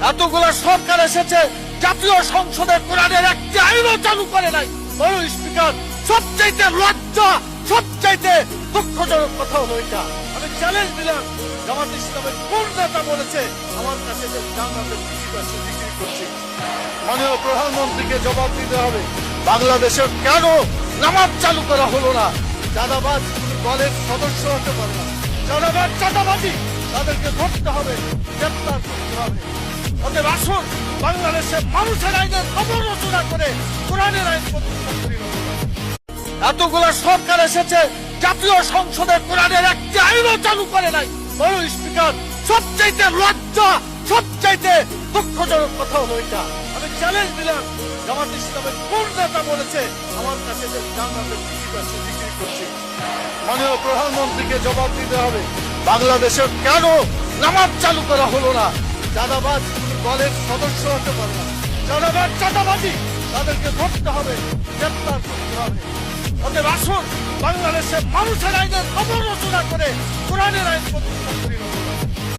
এতগুলো সরকার এসেছে, জাতীয় সংসদে কোরআনের একটি আইনও চালু করে নাই। বড় স্পিকার, সবচাইতে লজ্জা, সবচাইতে দুঃখজনক কথা হলো এটা। আমি চ্যালেঞ্জ দিলাম, জামাত ইসলামের কোন নেতা বলেছে আমার কাছে যে জান্নাতের টিকিট আছে বিক্রি করছি? মাননীয় প্রধানমন্ত্রীকে জবাব দিতে হবে, বাংলাদেশের কেন নামাজ চালু করা হলো না? চাঁদাবাজ দলের সদস্য হতে পারে না, চাঁদাবাজ চাঁদাবাজি, তাদেরকে ধরতে হবে, গ্রেপ্তার করতে হবে। অতএব আসুন বাংলাদেশের মানুষের আইনের অবরচনা করে কোরআনের আইন প্রতিষ্ঠা করি। এতগুলো সরকার এসেছে, জাতীয় সংসদে কোরআনের একটি আইনও চালু করে নাই। বড় স্পিকার, সবচাইতে লজ্জা, সবচাইতে দুঃখজনক কথা হলো এটা। আমি চ্যালেঞ্জ দিলাম, জামাত ইসলামের কোন নেতা বলেছে আমার কাছে যে জান্নাতের টিকিট আছে বিক্রি করছি? মাননীয় প্রধানমন্ত্রীকে জবাব দিতে হবে, বাংলাদেশের কেন নামাজ চালু করা হলো না? চাঁদাবাজ দলের সদস্য হতে পারে না, চাঁদাবাজ চাঁদাবাজি, তাদেরকে ধরতে হবে, গ্রেপ্তার করতে হবে। অতএব আসুন বাংলাদেশের মানুষের আইনের অবরচনা করে কোরআনের আইন প্রতিষ্ঠা করি।